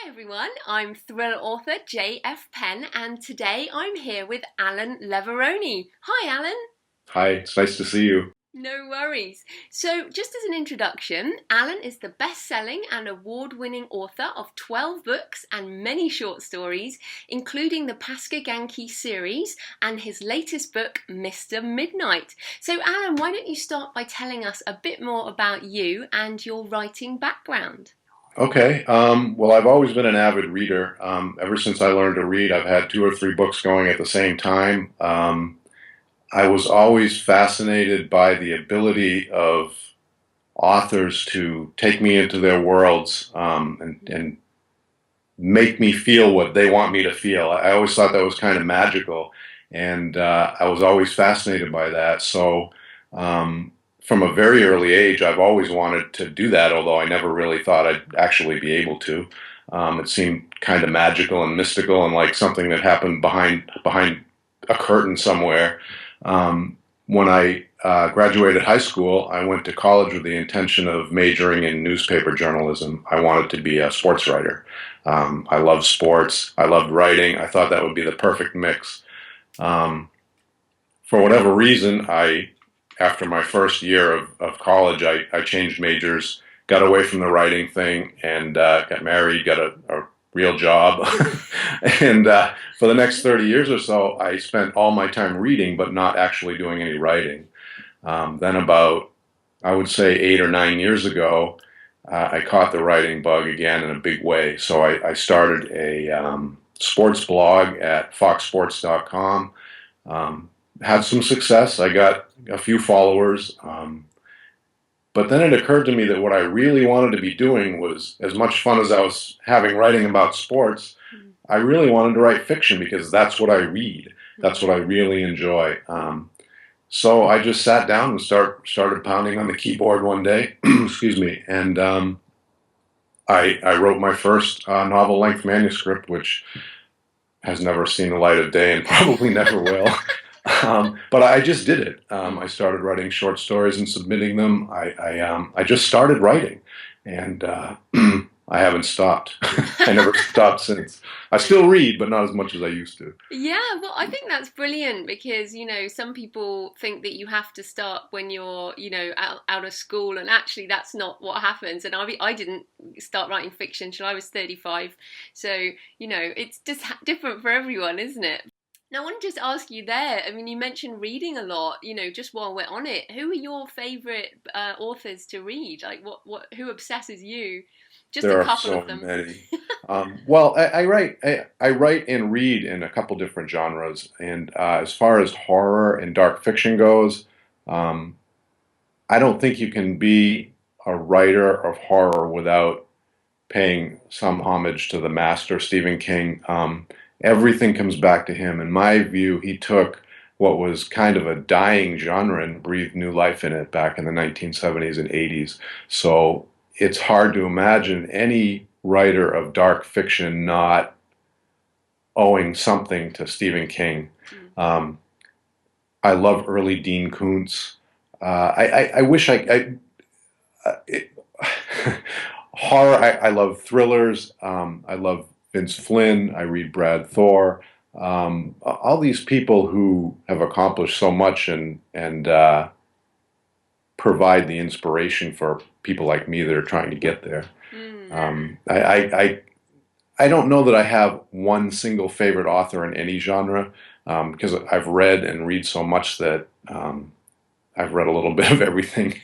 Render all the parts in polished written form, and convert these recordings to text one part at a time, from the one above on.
Hi everyone, I'm thriller author j.f.penn and today I'm here with Allan Leverone. Hi Allan. Hi, it's nice to see you. No worries. So just as an introduction, Allan is the best-selling and award-winning author of 12 books and many short stories, including the Paskagankee series and his latest book, Mr. Midnight. So Allan, why don't you start by telling us a bit more about you and your writing background? Okay, well, I've always been an avid reader. Ever since I learned to read, I've had two or three books going at the same time. I was always fascinated by the ability of authors to take me into their worlds and make me feel what they want me to feel. I always thought that was kind of magical, and I was always fascinated by that. So, from a very early age, I've always wanted to do that, although I never really thought I'd actually be able to. It seemed kind of magical and mystical, and like something that happened behind a curtain somewhere. When I graduated high school, I went to college with the intention of majoring in newspaper journalism. I wanted to be a sports writer. I loved sports. I loved writing. I thought that would be the perfect mix. Um, for whatever reason, after my first year of college, I changed majors, got away from the writing thing, and got married, got a real job. And for the next 30 years or so, I spent all my time reading, but not actually doing any writing. Then about, I would say 8 or 9 years ago, I caught the writing bug again in a big way. So I started a sports blog at foxsports.com. Had some success. I got a few followers. But then it occurred to me that what I really wanted to be doing was, as much fun as I was having writing about sports, I really wanted to write fiction because that's what I read. That's what I really enjoy. So I just sat down and started pounding on the keyboard one day, excuse me, and I wrote my first novel-length manuscript, which has never seen the light of day and probably never will. But I just did it. I started writing short stories and submitting them. I just started writing, and I haven't stopped. I never stopped since. I still read, but not as much as I used to. Yeah, well, I think that's brilliant because, some people think that you have to start when you're, out of school, and actually that's not what happens. And I didn't start writing fiction till I was 35. So, it's just different for everyone, isn't it? Now, I want to just ask you there. I mean, you mentioned reading a lot, just while we're on it. Who are your favorite authors to read? Like, who obsesses you? Just a There are couple so of them. many. Well, I write and read in a couple different genres, and as far as horror and dark fiction goes, um, I don't think you can be a writer of horror without paying some homage to the master, Stephen King. Everything comes back to him. In my view, he took what was kind of a dying genre and breathed new life in it back in the 1970s and 80s. So it's hard to imagine any writer of dark fiction not owing something to Stephen King. Um, I love early Dean Koontz. I wish it, horror. I love thrillers. I love Vince Flynn. I read Brad Thor. All these people who have accomplished so much and provide the inspiration for people like me that are trying to get there. Mm. I don't know that I have one single favorite author in any genre because I've read and read so much that I've read a little bit of everything.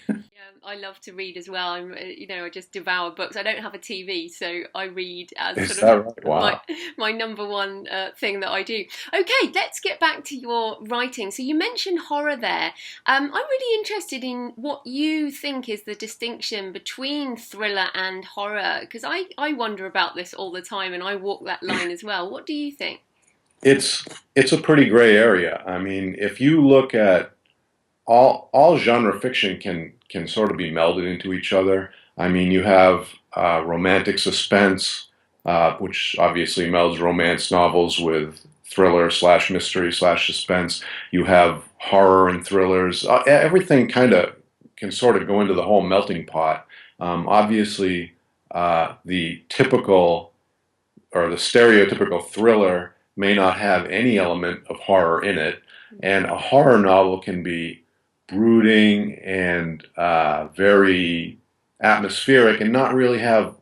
I love to read as well. I just devour books. I don't have a TV, so I read as Is sort that of right? my Wow. my number one thing that I do. Okay, let's get back to your writing. So you mentioned horror there. I'm really interested in what you think is the distinction between thriller and horror, because I wonder about this all the time, and I walk that line as well. What do you think? It's it's a pretty gray area. I mean, if you look at all genre fiction can sort of be melded into each other. I mean, you have romantic suspense, which obviously melds romance novels with thriller slash mystery slash suspense. You have horror and thrillers. Everything kind of can sort of go into the whole melting pot. Obviously, the typical or the stereotypical thriller may not have any element of horror in it. And a horror novel can be brooding and very atmospheric and not really have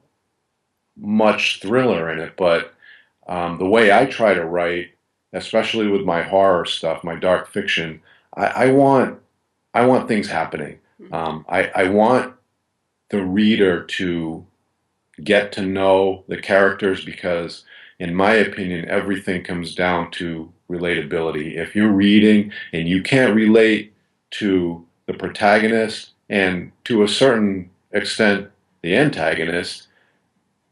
much thriller in it. But the way I try to write, especially with my horror stuff, my dark fiction, I want things happening. I want the reader to get to know the characters because, in my opinion, everything comes down to relatability. If you're reading and you can't relate to the protagonist and to a certain extent the antagonist,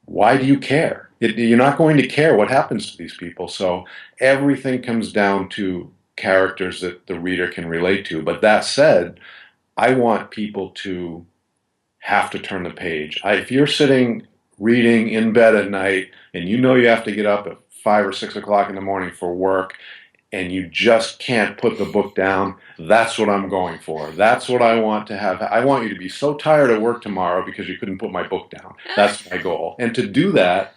why do you care? You're not going to care what happens to these people. So everything comes down to characters that the reader can relate to. But that said, I want people to have to turn the page. If you're sitting reading in bed at night and you know you have to get up at 5 or 6 o'clock in the morning for work and you just can't put the book down, that's what I'm going for. That's what I want to have. I want you to be so tired at work tomorrow because you couldn't put my book down. That's my goal. And to do that,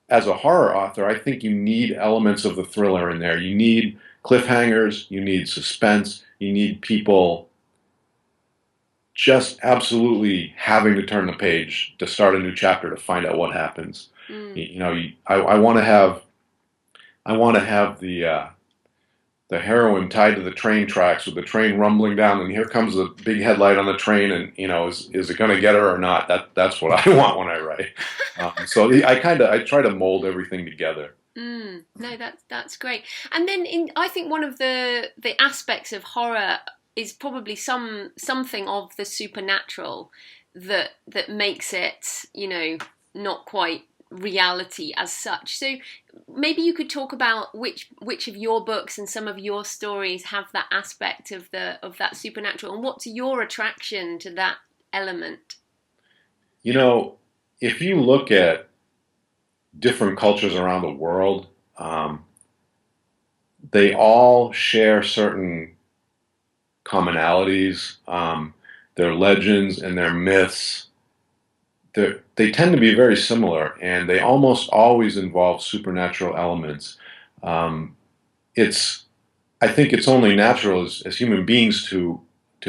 as a horror author, I think you need elements of the thriller in there. You need cliffhangers, you need suspense, you need people just absolutely having to turn the page to start a new chapter to find out what happens. You know, I want to have the heroine tied to the train tracks with the train rumbling down, and here comes the big headlight on the train, and you know, is it going to get her or not? That's what I want when I write. So I try to mold everything together. No, that's great. And then I think one of the aspects of horror is probably something of the supernatural that makes it, you know, not quite reality as such. So maybe you could talk about which of your books and some of your stories have that aspect of that supernatural, and what's your attraction to that element? You know, if you look at different cultures around the world, they all share certain commonalities. Their legends and their myths, they tend to be very similar, and they almost always involve supernatural elements. It's, I think it's only natural as human beings to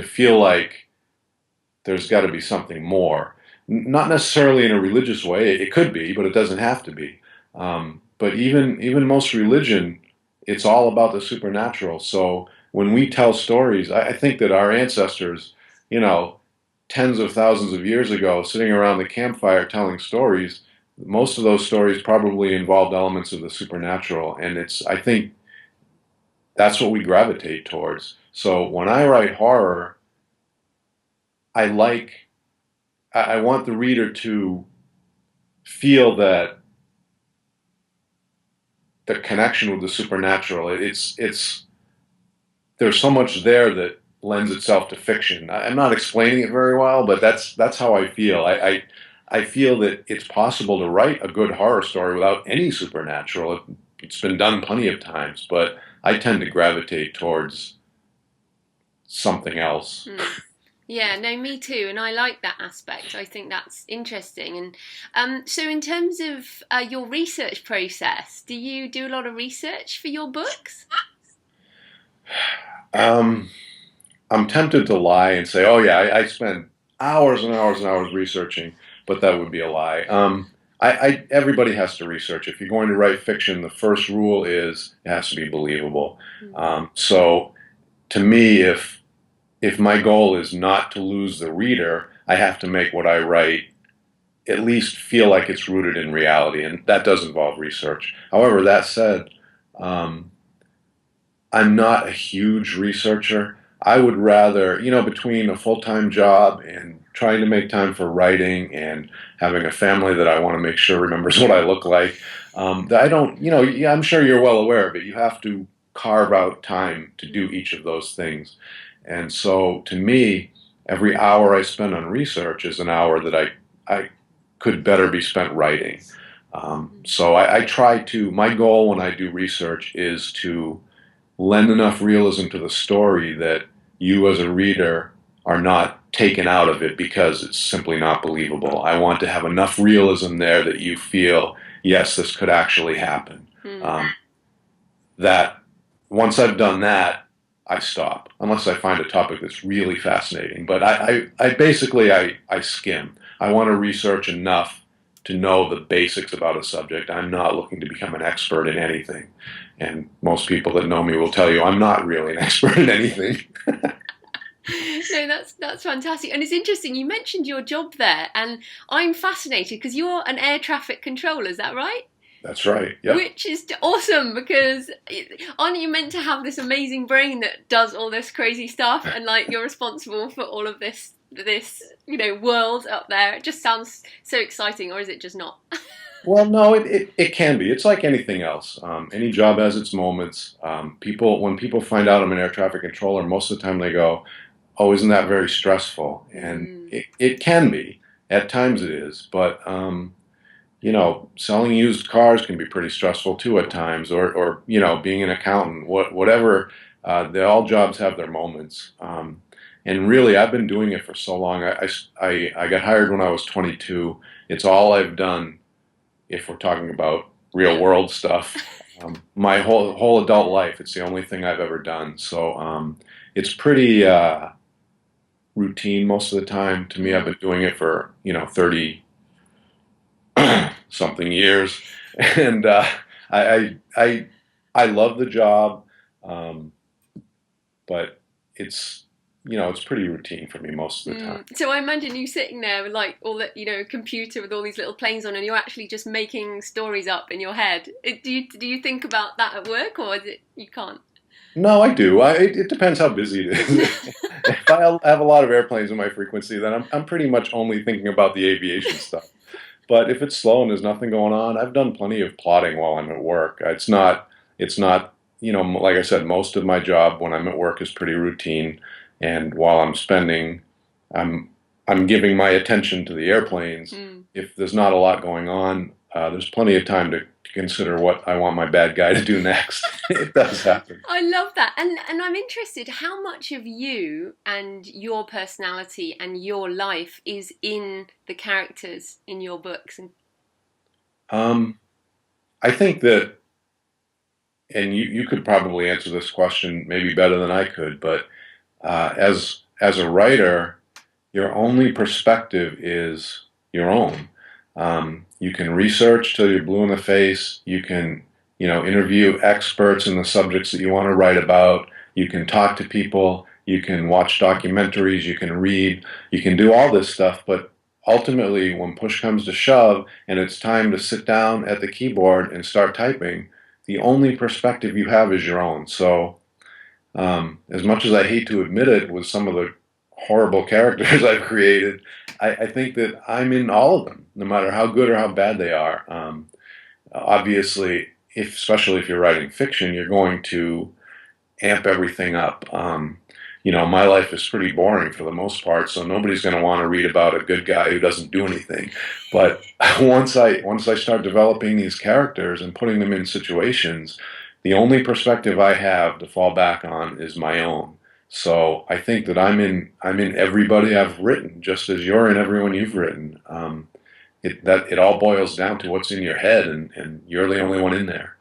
feel like there's got to be something more. Not necessarily in a religious way. It could be, but it doesn't have to be. But even most religion, it's all about the supernatural. So when we tell stories, I think that our ancestors, you know, tens of thousands of years ago, sitting around the campfire telling stories, most of those stories probably involved elements of the supernatural, and I think that's what we gravitate towards. So when I write horror, I want the reader to feel that the connection with the supernatural. There's so much there that lends itself to fiction. I'm not explaining it very well, but that's how I feel. I feel that it's possible to write a good horror story without any supernatural. It's been done plenty of times, but I tend to gravitate towards something else. Yeah, no, me too, and I like that aspect. I think that's interesting. And so, in terms of your research process, do you do a lot of research for your books? I'm tempted to lie and say, oh yeah, I spend hours and hours and hours researching, but that would be a lie. Everybody has to research. If you're going to write fiction, the first rule is it has to be believable. So to me, if my goal is not to lose the reader, I have to make what I write at least feel like it's rooted in reality, and that does involve research. However, that said, I'm not a huge researcher. I would rather, you know, between a full-time job and trying to make time for writing and having a family that I want to make sure remembers what I look like, that I don't, you know, yeah, I'm sure you're well aware of it. You have to carve out time to do each of those things. And so to me, every hour I spend on research is an hour that I could better be spent writing. So I try to, my goal when I do research is to lend enough realism to the story that you as a reader are not taken out of it because it's simply not believable. I want to have enough realism there that you feel yes, this could actually happen. Hmm. That once I've done that, I stop unless I find a topic that's really fascinating. But I basically I skim. I want to research enough to know the basics about a subject. I'm not looking to become an expert in anything. And most people that know me will tell you I'm not really an expert in anything. No, that's fantastic, and it's interesting. You mentioned your job there, and I'm fascinated because you're an air traffic controller. Is that right? That's right. Yep. Which is awesome because aren't you meant to have this amazing brain that does all this crazy stuff, and like you're responsible for all of this world up there? It just sounds so exciting, or is it just not? Well, no, it can be. It's like anything else. Any job has its moments. When people find out I'm an air traffic controller, most of the time they go, "Oh, isn't that very stressful?" And Mm, it can be. At times it is, but selling used cars can be pretty stressful too at times, or being an accountant, whatever. All jobs have their moments. And really, I've been doing it for so long. I got hired when I was 22. It's all I've done if we're talking about real yeah. world stuff. My whole adult life, it's the only thing I've ever done. So it's pretty routine most of the time. To me, I've Mm. been doing it for 30 something years, and I love the job, um, but it's pretty routine for me most of the time. So I imagine you sitting there with like all that, computer with all these little planes on, and you're actually just making stories up in your head. Do you think about that at work, or is it you can't? No, I do. It depends how busy it is. If I have a lot of airplanes in my frequency, then I'm pretty much only thinking about the aviation stuff. But if it's slow and there's nothing going on, I've done plenty of plotting while I'm at work. It's not, like I said, most of my job when I'm at work is pretty routine. And while I'm, I'm giving my attention to the airplanes. Hmm. If there's not a lot going on, there's plenty of time to consider what I want my bad guy to do next. It does happen. I love that, and I'm interested. How much of you and your personality and your life is in the characters in your books? And Um, I think that, and you could probably answer this question maybe better than I could, but as a writer, your only perspective is your own. You can research till you're blue in the face. You can, interview experts in the subjects that you want to write about. You can talk to people. You can watch documentaries. You can read. You can do all this stuff. But ultimately, when push comes to shove and it's time to sit down at the keyboard and start typing, the only perspective you have is your own. So, as much as I hate to admit it with some of the horrible characters I've created, I think that I'm in all of them, no matter how good or how bad they are. Obviously, especially if you're writing fiction, you're going to amp everything up. My life is pretty boring for the most part, so nobody's going to want to read about a good guy who doesn't do anything. But once I start developing these characters and putting them in situations, the only perspective I have to fall back on is my own. So I think that I'm in everybody I've written, just as you're in everyone you've written. It all boils down to what's in your head, and you're the only one in there.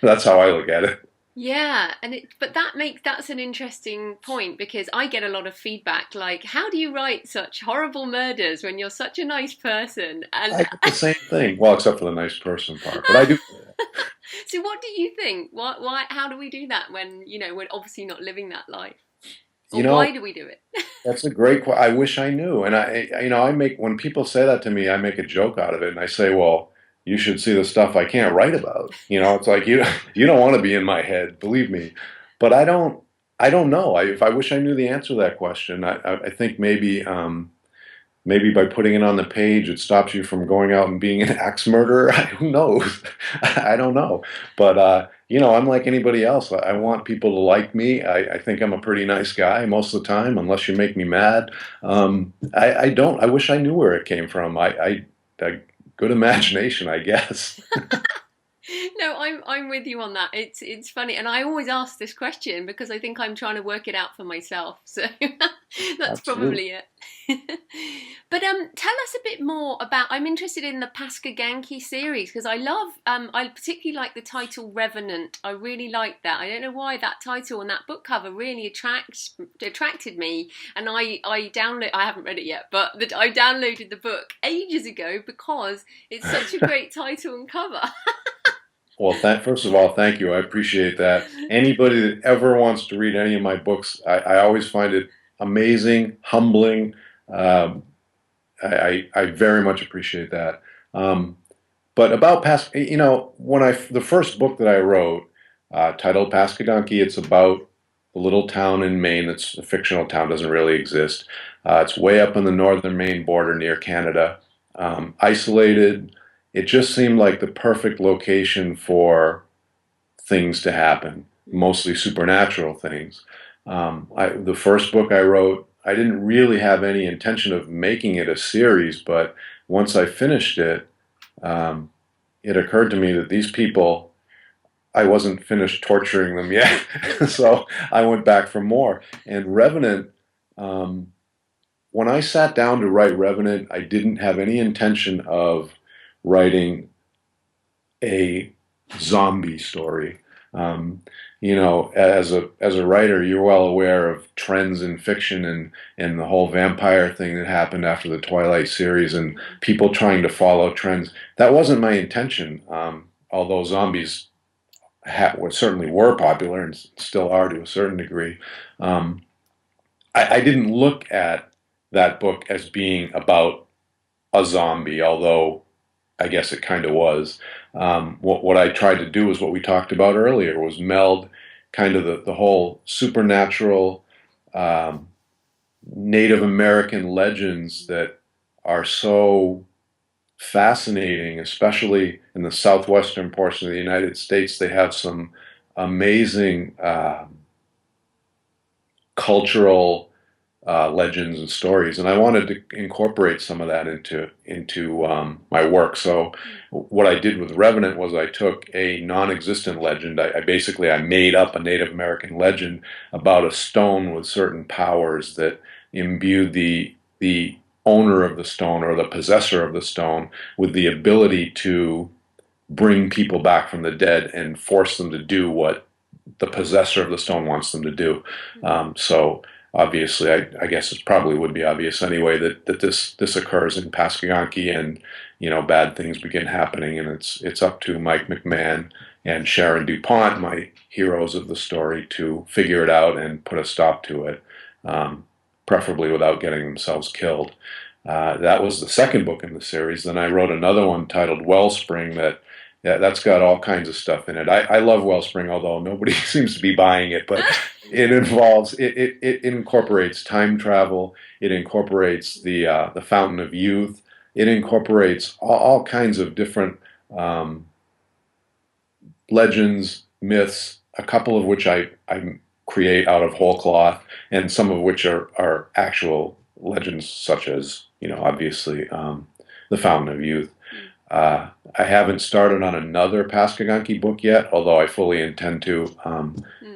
That's how I look at it. yeah, but that's an interesting point because I get a lot of feedback like, how do you write such horrible murders when you're such a nice person? And I get the same thing. Well, except for the nice person part, but I do. so, what do you think? Why? How do we do that when we're obviously not living that life? You Or why know, do we do it? that's a great question. I wish I knew. And I make when people say that to me, I make a joke out of it, and I say, "Well, you should see the stuff I can't write about." It's like you don't want to be in my head, believe me. But I don't know. If I wish I knew the answer to that question, I think maybe by putting it on the page, it stops you from going out and being an axe murderer. Who knows? I don't know. But, I'm like anybody else. I want people to like me. I think I'm a pretty nice guy most of the time, unless you make me mad. I don't. I wish I knew where it came from. A good imagination, I guess. No, I'm with you on that. It's funny, and I always ask this question because I think I'm trying to work it out for myself. So that's Absolutely. probably it. But tell us a bit more about. I'm interested in the Paskagankee series because I love. I particularly like the title Revenant. I really like that. I don't know why that title and that book cover really attracted me, and I download. I haven't read it yet, but I downloaded the book ages ago because it's such a great title and cover. Well, first of all, thank you. I appreciate that. Anybody that ever wants to read any of my books, I always find it amazing, humbling. Um, I very much appreciate that. Um, but about when the first book that I wrote, titled Paskagankee, it's about a little town in Maine. It's a fictional town, doesn't really exist. It's way up on the northern Maine border near Canada, isolated. It just seemed like the perfect location for things to happen, mostly supernatural things. The first book I wrote, I didn't really have any intention of making it a series, but once I finished it, um, it occurred to me that these people, I wasn't finished torturing them yet. So I went back for more. And Revenant, um, when I sat down to write Revenant, I didn't have any intention of writing a zombie story. Um, as a writer, you're well aware of trends in fiction and the whole vampire thing that happened after the Twilight series and people trying to follow trends. That wasn't my intention. Although zombies certainly were popular and still are to a certain degree. Um, I didn't look at that book as being about a zombie, although I guess it kind of was. What I tried to do was what we talked about earlier, was meld kind of the whole supernatural um, Native American legends that are so fascinating, especially in the southwestern portion of the United States. They have some amazing cultural legends and stories, and I wanted to incorporate some of that into my work. So, what I did with Revenant was I took a non-existent legend. I made up a Native American legend about a stone with certain powers that imbued the owner of the stone or the possessor of the stone with the ability to bring people back from the dead and force them to do what the possessor of the stone wants them to do. So obviously, I guess it probably would be obvious anyway that this occurs in Paskagankee, and bad things begin happening, and it's up to Mike McMahon and Sharon DuPont, my heroes of the story, to figure it out and put a stop to it, preferably without getting themselves killed. That was the second book in the series. Then I wrote another one titled Wellspring that's got all kinds of stuff in it. I love Wellspring, although nobody seems to be buying it, but it incorporates time travel. It incorporates the Fountain of Youth. It incorporates all kinds of different um, legends, myths, a couple of which I create out of whole cloth, and some of which are actual legends, such as, obviously, the Fountain of Youth. I haven't started on another Paskagankee book yet, although I fully intend to.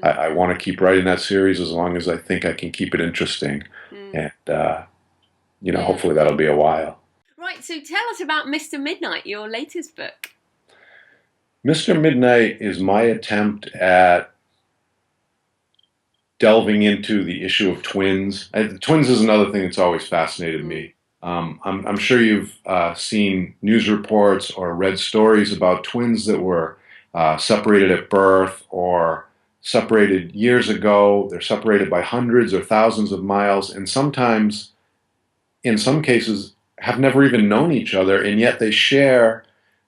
I want to keep writing that series as long as I think I can keep it interesting, and Yeah. hopefully that'll be a while. Right, so tell us about Mr. Midnight, your latest book. Mr. Midnight is my attempt at delving into the issue of twins. Twins is another thing that's always fascinated me. I'm sure you've seen news reports or read stories about twins that were separated at birth or separated years ago. They're separated by hundreds or thousands of miles, and sometimes, in some cases, have never even known each other, and yet they share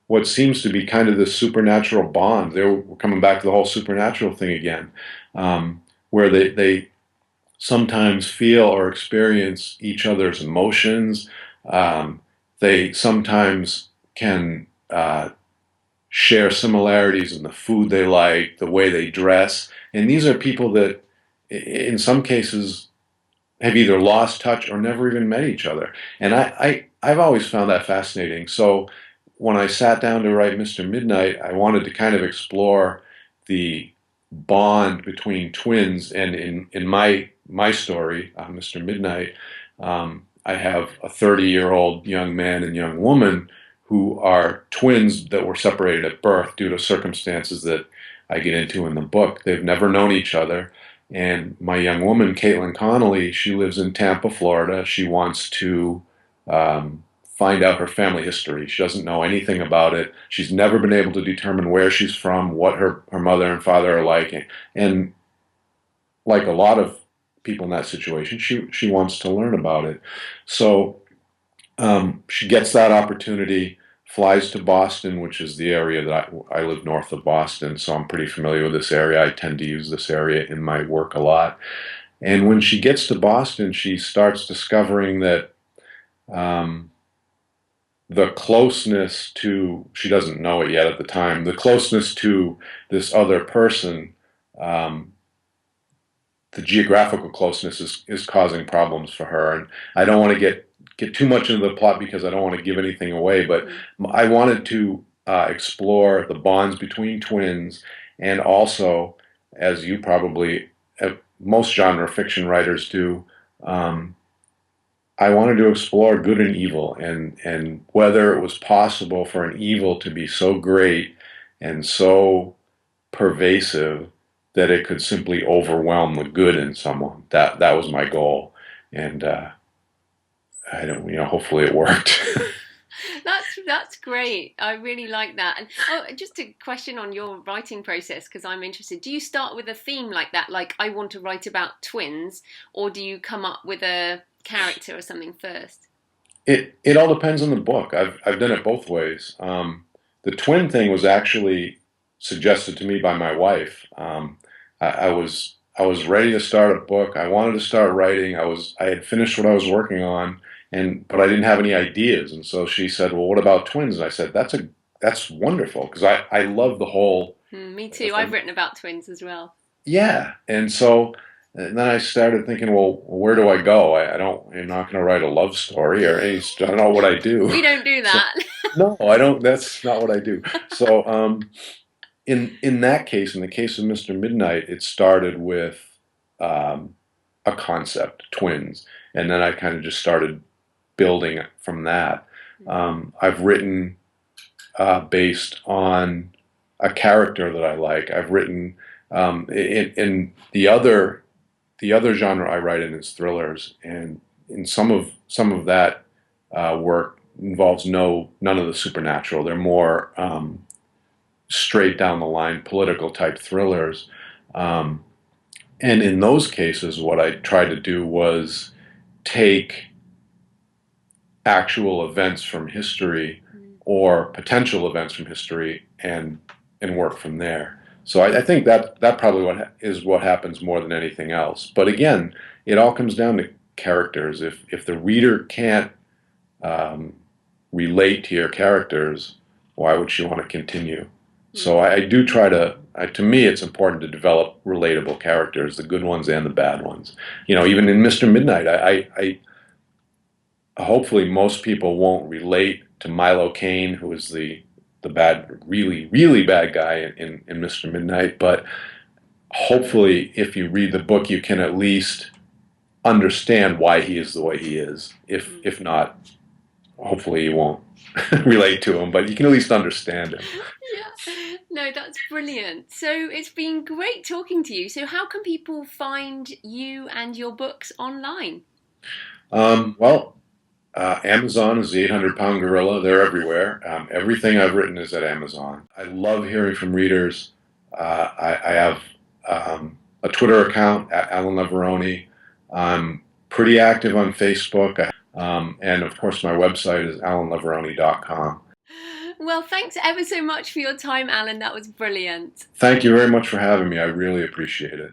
what seems to be kind of this supernatural bond. We're coming back to the whole supernatural thing again, where they sometimes feel or experience each other's emotions. They sometimes can share similarities in the food they like, the way they dress. And these are people that, in some cases, have either lost touch or never even met each other. And I've always found that fascinating. So when I sat down to write Mr. Midnight, I wanted to kind of explore the bond between twins. And in my story, Mr. Midnight, I have a 30-year-old young man and young woman who are twins that were separated at birth due to circumstances that I get into in the book. They've never known each other. And my young woman, Caitlin Connolly, she lives in Tampa, Florida. She wants to find out her family history. She doesn't know anything about it. She's never been able to determine where she's from, what her mother and father are like. And like a lot of people in that situation, she wants to learn about it. So she gets that opportunity, flies to Boston, which is the area that I live north of Boston, so I'm pretty familiar with this area. I tend to use this area in my work a lot. And when she gets to Boston, she starts discovering that the closeness to, she doesn't know it yet at the time, the closeness to this other person, the geographical closeness is causing problems for her. And I don't want to get too much into the plot because I don't want to give anything away, but I wanted to explore the bonds between twins, and also, as you probably, most genre fiction writers do, I wanted to explore good and evil, and whether it was possible for an evil to be so great and so pervasive that it could simply overwhelm the good in someone. That was my goal, and I don't, hopefully it worked. That's great. I really like that. And just a question on your writing process, because I'm interested. Do you start with a theme like that, like I want to write about twins, or do you come up with a character or something first? It all depends on the book. I've done it both ways. The twin thing was actually suggested to me by my wife. I was ready to start a book. I wanted to start writing. I had finished what I was working on, but I didn't have any ideas. And so she said, "Well, what about twins?" And I said, "That's wonderful," because I love the whole. Me too. I've written about twins as well. Yeah, and then I started thinking, well, where do I go? I'm not going to write a love story or any. I don't know what I do. We don't do So, that. no, I don't. That's not what I do. So, in that case, in the case of Mr. Midnight, it started with a concept, twins, and then I kind of just started building from that. I've written based on a character that I like. I've written in the other genre I write in is thrillers, and in some of that work involves none of the supernatural. They're more straight down the line political type thrillers. And in those cases, what I tried to do was take actual events from history or potential events from history and work from there. So I think that probably what happens more than anything else. But again, it all comes down to characters. If the reader can't relate to your characters, why would she want to continue? So I do try to me, it's important to develop relatable characters, the good ones and the bad ones. Even in Mr. Midnight, I hopefully most people won't relate to Milo Caine, who is the bad, really, really bad guy in Mr. Midnight. But hopefully, if you read the book, you can at least understand why he is the way he is. If not, hopefully you won't relate to him, but you can at least understand him. Yeah. No, that's brilliant. So it's been great talking to you. So how can people find you and your books online? Well, Amazon is the 800-pound gorilla. They're everywhere. Everything I've written is at Amazon. I love hearing from readers. I have a Twitter account at Allan Leverone. I'm pretty active on Facebook. And of course, my website is allanleverone.com. Well, thanks ever so much for your time, Allan. That was brilliant. Thank you very much for having me. I really appreciate it.